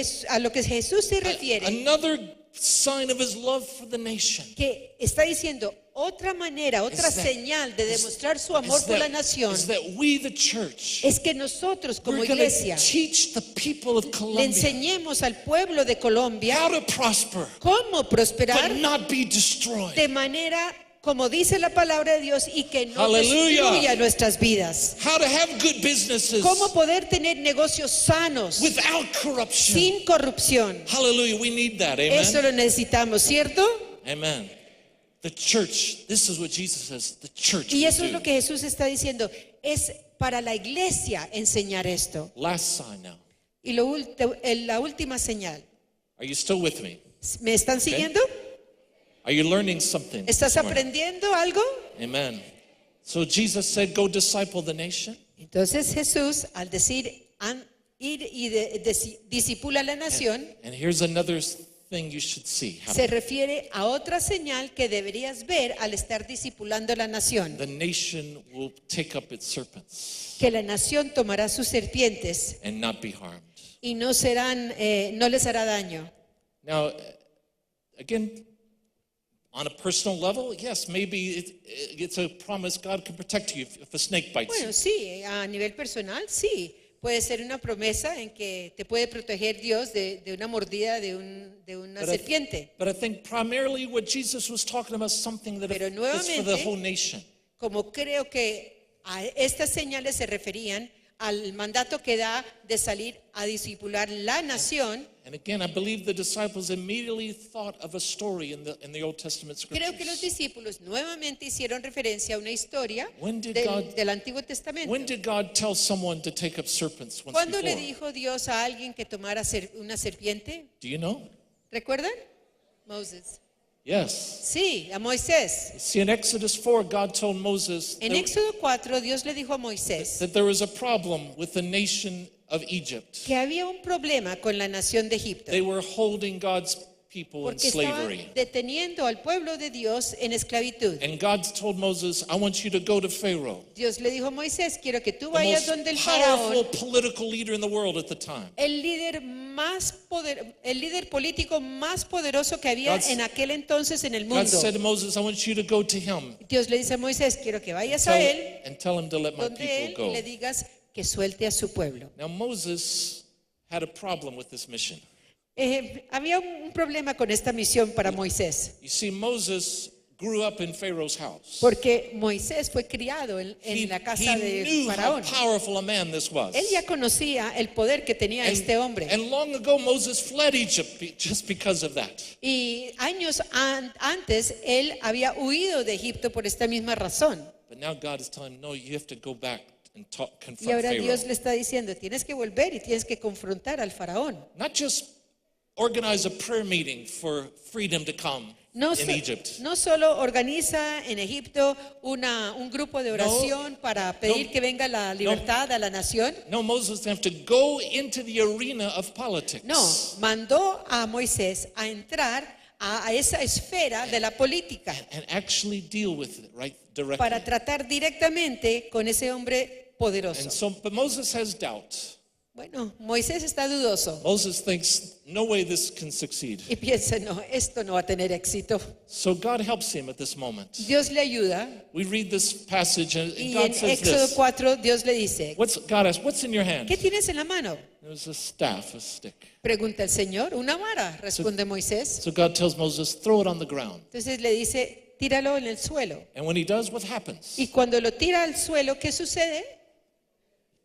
Jesús se refiere, another sign of his love for the nation, que está diciendo otra manera, otra is that- señal de demostrar su amor por la nación, is that we, the church, es que nosotros como we're going to iglesia teach the people of le Colombia enseñemos al pueblo de Colombia how to prosper, cómo prosperar but not be destroyed. de manera como dice la palabra de Dios y que no Hallelujah. destruya nuestras vidas. How to have good businesses Cómo poder tener negocios sanos, without corruption. sin corrupción. Hallelujah. We need that. Eso Amen. lo necesitamos, ¿cierto? Amen. The church, this is what Jesus says, the church Y will eso es do. lo que Jesús está diciendo. Es para la iglesia enseñar esto. Last sign now. Y la última señal. Are you still with me? ¿Me están siguiendo? Are you learning something? ¿Estás this morning? aprendiendo algo? Amen. So Jesus said, go disciple the nation. Entonces Jesús, al decir ir y disipula a la nación, And here's another thing you should see. se refiere a otra señal que deberías ver al estar discipulando a la nación. The nation will take up its serpents Que la nación tomará sus serpientes and not be harmed. y no les hará daño. Now, again, on a personal level, yes, maybe it's a promise God can protect you if a snake bites you. Bueno, sí, a nivel personal, sí. Puede ser una promesa en que te puede proteger Dios de una mordida de una serpiente. But I think primarily what Jesus was talking about is something that Pero is for the nuevamente, whole nation. Como creo que a estas señales se referían al mandato que da de salir a discipular la nación, And again, I believe the disciples immediately thought of a story in the Old Testament creo que los scriptures. discípulos nuevamente hicieron referencia a una historia When did del Antiguo Testamento. When did God tell someone to take up serpents once ¿Cuándo le before? dijo Dios a alguien que tomara una serpiente? Do you know? ¿Recuerdan? Moses. Yes. Sí, a Moisés. See, in Exodus 4, God told Moses En Éxodo 4, Dios le dijo a Moisés that there was a problem with the nation of Egypt. que había un problema con la nación de Egipto, They were holding God's people in porque estaban slavery. deteniendo al pueblo de Dios en esclavitud. And God told Moses, I want you to go to Pharaoh, Dios le dijo a Moisés, quiero que tú the vayas most donde el powerful faraón, political leader in the world at the time. el líder político más poderoso que había God's- en aquel entonces en el God mundo. said to Moses, I want you to go to him Dios le dice a Moisés, quiero que vayas a él, and tell him to let my donde él, people y go. le digas que suelte a su pueblo. Now, Moses had a problem with this mission. Había un problema con esta misión para Moisés, You see, Moses grew up in Pharaoh's house. porque Moisés fue criado en la casa he de knew how Faraón. powerful a man this was. Él ya conocía el poder que tenía este hombre. And long ago, Moses fled Egypt just because of that. Y años antes él había huido de Egipto por esta misma razón. But now God is telling him, no, you have to go back and Y confront ahora Pharaoh. Dios le está diciendo, tienes que volver y tienes que confrontar al faraón. Not just organize a prayer meeting for freedom to come No, in Egypt. no solo organiza en Egipto un grupo de oración para pedir no, que venga la libertad a la nación. No, Moses have to go into the arena of politics. No, mandó a Moisés a entrar a esa esfera de la política And actually deal with it right directly. para tratar directamente con ese hombre poderoso. And so, but Moses has doubt. Bueno, Moisés está dudoso Moses thinks, no way this can succeed. y piensa, no, esto no va a tener éxito. So God helps him at this moment. Dios le ayuda We read this passage and y God en says Éxodo this. 4 Dios le dice, God asks, what's in your hand? ¿qué tienes en la mano? It was a staff, a stick. Pregunta el Señor. Una vara, responde Moisés. So God tells Moses, throw it on the ground. Entonces le dice, tíralo en el suelo. And when he does, what happens? Y cuando lo tira al suelo, ¿qué sucede?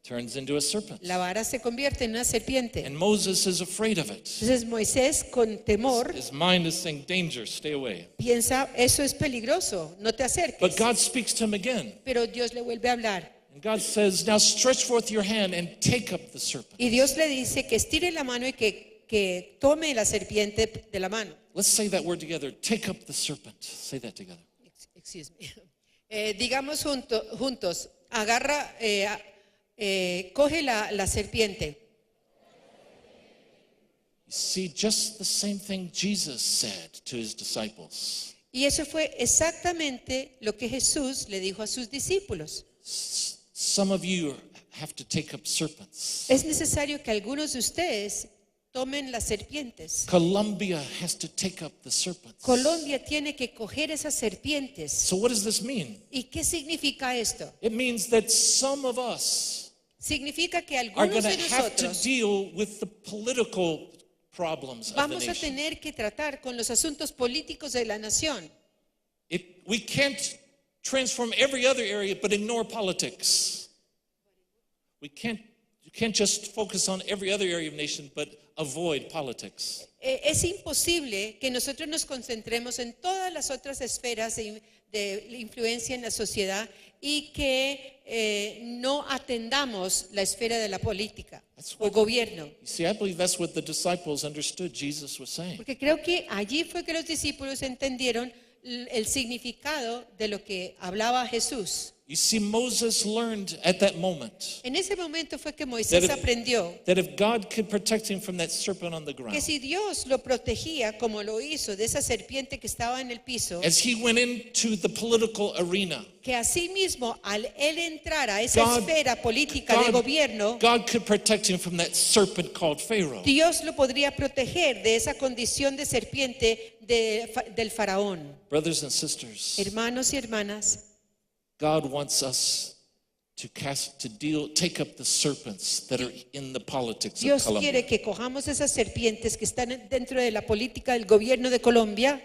Turns into a serpent. La vara se convierte en una serpiente. And Moses is afraid of it. Entonces Moisés, con temor, His mind is saying, danger, stay away. piensa, eso es peligroso, no te acerques. But God speaks to him again. Pero Dios le vuelve a hablar. And God says, now stretch forth your hand and take up the serpent. Y Dios le dice que estire la mano y que tome la serpiente de la mano. Let's say that word together. Take up the serpent. Say that together. Excuse me. Digamos juntos, agarra, coge la serpiente. You see, just the same thing Jesus said to his disciples. Y eso fue exactamente lo que Jesús le dijo a sus discípulos. Some of you have to take up serpents. Es necesario que algunos de ustedes tomen las serpientes. Colombia has to take up the serpents. Colombia tiene que coger esas serpientes. So what does this mean? ¿Y qué significa esto? It means that some of us Significa que are algunos going de to have to nosotros deal with the political problems of the vamos a nation. tener que tratar con los asuntos políticos de la nación. We can't transform every other area but ignore politics. You can't just focus on every other area of nation but avoid politics. Es imposible que nosotros nos concentremos en todas las otras esferas de influencia en la sociedad y que no atendamos la esfera de la política o gobierno. You see, I believe that's what the disciples understood Jesus was saying. Porque creo que allí fue que los discípulos entendieron el significado de lo que hablaba Jesús. You see, Moses learned at that moment En ese momento fue que Moisés aprendió that if God could protect him from that serpent on the que ground, si Dios lo protegía como lo hizo de esa serpiente que estaba en el piso, as he went into the political arena, que así mismo al él entrar a esa esfera política de gobierno, God could protect him from that serpent called Pharaoh. Dios lo podría proteger de esa condición de serpiente del faraón. Brothers and sisters, Hermanos y hermanas, God wants us to take up the serpents that are in the politics of Dios Colombia. quiere que cojamos esas serpientes que están dentro de la política del gobierno de Colombia.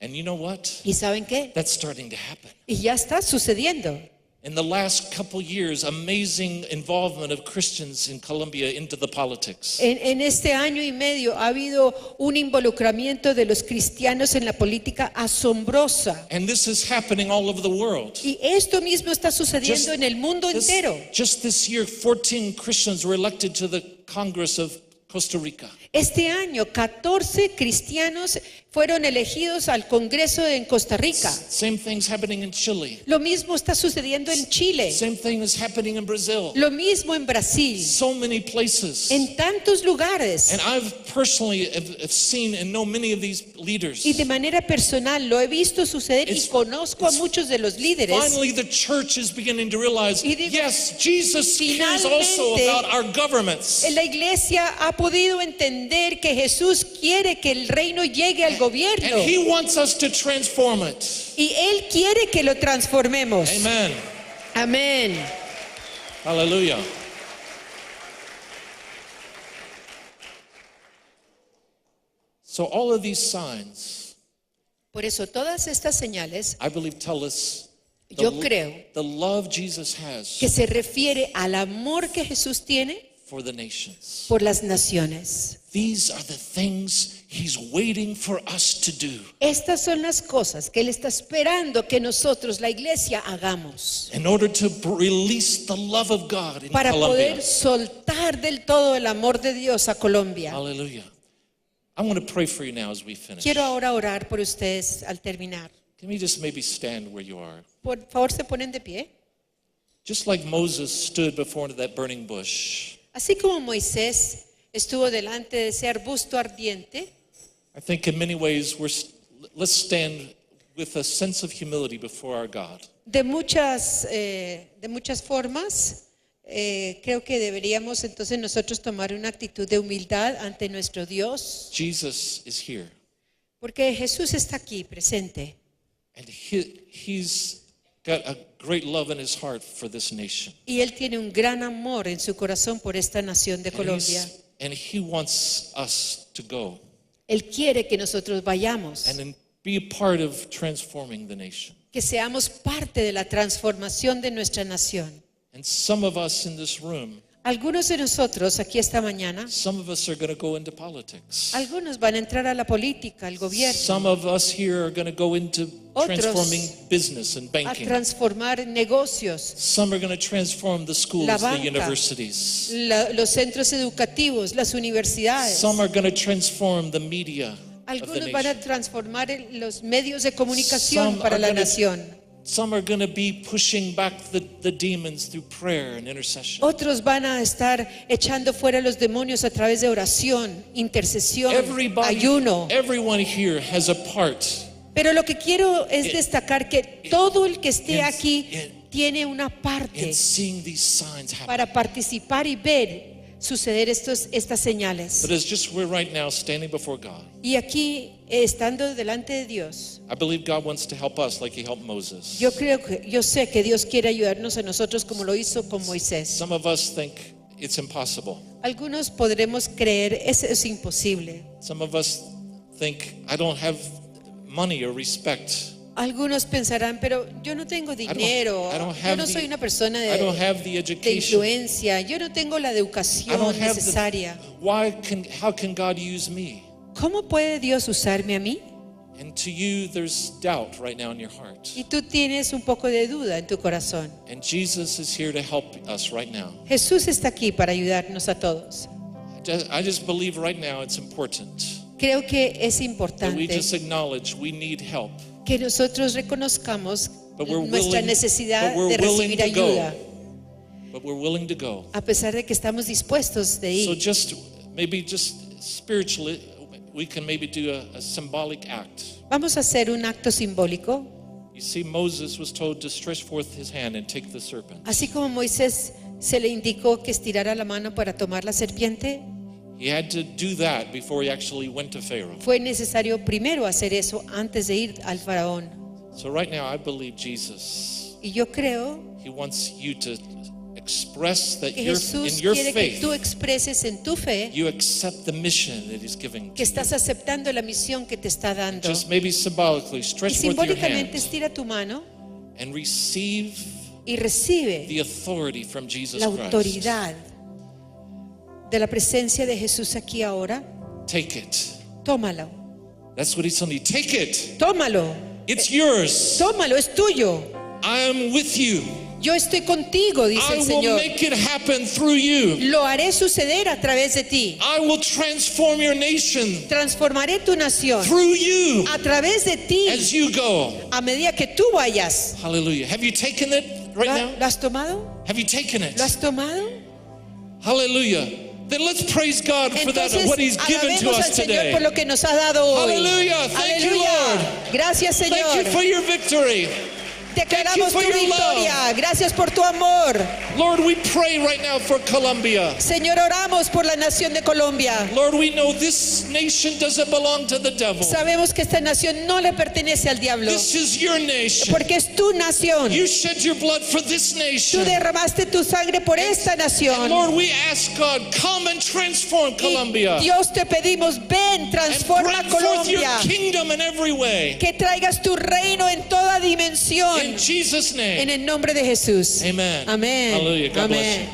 And you know what? ¿Y saben qué? That's starting to happen. Y ya está sucediendo. In the last couple years, amazing involvement of Christians in Colombia into the politics. En este año y medio ha habido un involucramiento de los cristianos en la política asombrosa. And this is happening all over the world. Y esto mismo está sucediendo en el mundo entero. Just this year, 14 Christians were elected to the Congress of Costa Rica. Este año 14 cristianos fueron elegidos al Congreso en Costa Rica. Same thing's happening in Chile. Lo mismo está sucediendo en Chile. Same thing is happening in Brazil. Lo mismo en Brasil. So many places. En tantos lugares. And I've personally have seen and know many of these leaders. Y de manera personal lo he visto suceder y conozco a muchos de los líderes. Finally, the church is beginning to realize, yes, Jesus cares finalmente, also about our governments. La iglesia ha podido entender que Jesús quiere que el reino llegue al gobierno. And he wants us to transform it. Y Él quiere que lo transformemos. Amen. Amén. Hallelujah. So all of these signs, Por eso todas estas señales, I believe, tell us yo creo the love Jesus has que se refiere al amor que Jesús tiene for the nations. por las naciones. These are the things he's waiting for us to do. Estas son las cosas que Él está esperando que nosotros, la iglesia, hagamos In order to release the love of God in para Colombia. poder soltar del todo el amor de Dios a Colombia. Hallelujah. I want to pray for you now as we finish. Quiero ahora orar por ustedes al terminar. Can we just maybe stand where you are? Por favor, se ponen de pie. Just like Moses stood before that burning bush, Así como Moisés estuvo delante de ese arbusto ardiente, I think in many ways let's stand with a sense of humility before our God. de muchas formas, creo que deberíamos entonces nosotros tomar una actitud de humildad ante nuestro Dios, Jesus is here, porque Jesús está aquí presente and he's got a great love in his heart for this nation. y Él tiene un gran amor en su corazón por esta nación de Colombia. And he wants us to go Él quiere que nosotros vayamos, and be a part of transforming the nation. que seamos parte de la transformación de nuestra nación. And some of us in this room, Algunos de nosotros aquí esta mañana, some of us are going to go into politics. algunos van a entrar a la política, al gobierno, Some of us here are going to go into Otros transforming business and a banking. transformar negocios, Some are going to transform the schools, La the banca. universities. los centros educativos, las universidades. Some are going to transform the media of the Algunos van a nation. transformar los medios de comunicación Some para are la gonna- nación. Some are going to be pushing back the demons through prayer and intercession. Otros van a estar echando fuera los demonios a través de oración, intercesión, ayuno. Everyone here has a part Pero lo que quiero es destacar que todo el que esté in- aquí in- tiene una parte in seeing these signs happen. para participar y ver suceder estas señales. But as just we're right now standing before God, Y aquí, estando delante de Dios, I believe God wants to help us like He helped Moses. yo sé que Dios quiere ayudarnos a nosotros como lo hizo con Moisés. Some of us think it's impossible. Algunos podremos creer, eso es imposible. Some of us think I don't have money or respect. Algunos pensarán, pero yo no tengo dinero, I don't yo have no soy una persona I don't have the de education. influencia, yo no tengo la I educación don't have necesaria. how can God use me? ¿Cómo puede Dios usarme a mí? And to you there's doubt right now in your heart. Y tú tienes un poco de duda en tu corazón. And Jesus is here to help us right now. Jesús está aquí para ayudarnos a todos. I just believe right now it's important Creo que es that we importante just acknowledge we need help. que nosotros reconozcamos But we're nuestra willing- necesidad but we're de willing recibir to go. ayuda, But we're willing to go. a pesar de que estamos dispuestos de So ir. just maybe just spiritually we can maybe do a symbolic act. Vamos a hacer un acto simbólico. You see, Moses was told to stretch forth his hand and take the serpent. Así como Moisés se le indicó que estirara la mano para tomar la serpiente, He had to do that before he actually went to Pharaoh. fue necesario primero hacer eso antes de ir al faraón. So right now I believe Jesus, Y yo creo He wants you to express that que you're, Jesús in your quiere que faith, tú expreses en tu fe you accept the mission that He's giving que to estás you. aceptando la misión que te está dando. Just maybe symbolically Y stretch forth your simbólicamente hand estira tu mano and receive y recibe the authority from Jesus la Christ. autoridad de la presencia de Jesús aquí ahora. Take it. Tómalo, That's what He's telling you. Take it. tómalo, It's yours. tómalo, es tuyo. I am with you. Yo estoy contigo, dice I el will Señor. make it happen through you. Lo haré suceder a través de ti. I will transform your nation Transformaré tu nación through you a través de ti as you go. a medida que tú vayas. Hallelujah. Have you taken it right now? ¿Lo has tomado? Have you taken it? ¿Lo has tomado? Hallelujah. Then let's praise God for that, Entonces, what He's given to alabemos us al Señor today. por lo que nos ha dado hoy. Hallelujah. Thank you, Aleluya. Lord. Gracias, Thank you Señor. for your victory. Declaramos tu for your victoria. Gracias por tu amor. Lord, we pray right now for Colombia. Señor, oramos por la nación de Colombia. Lord, we know this nation doesn't belong to the devil. Sabemos que esta nación no le pertenece al diablo, This is your nation. porque es tu nación. You shed your blood for this Tú nation. derramaste tu sangre por esta And nación. Lord, we ask God, come and transform Y Colombia. Dios, te pedimos, ven, And transforma bring forth your Colombia. kingdom in every way. Que traigas tu reino en toda dimensión. In Jesus' name. En el nombre de Jesús. Amen. Amén. Hallelujah. God bless Amén. you.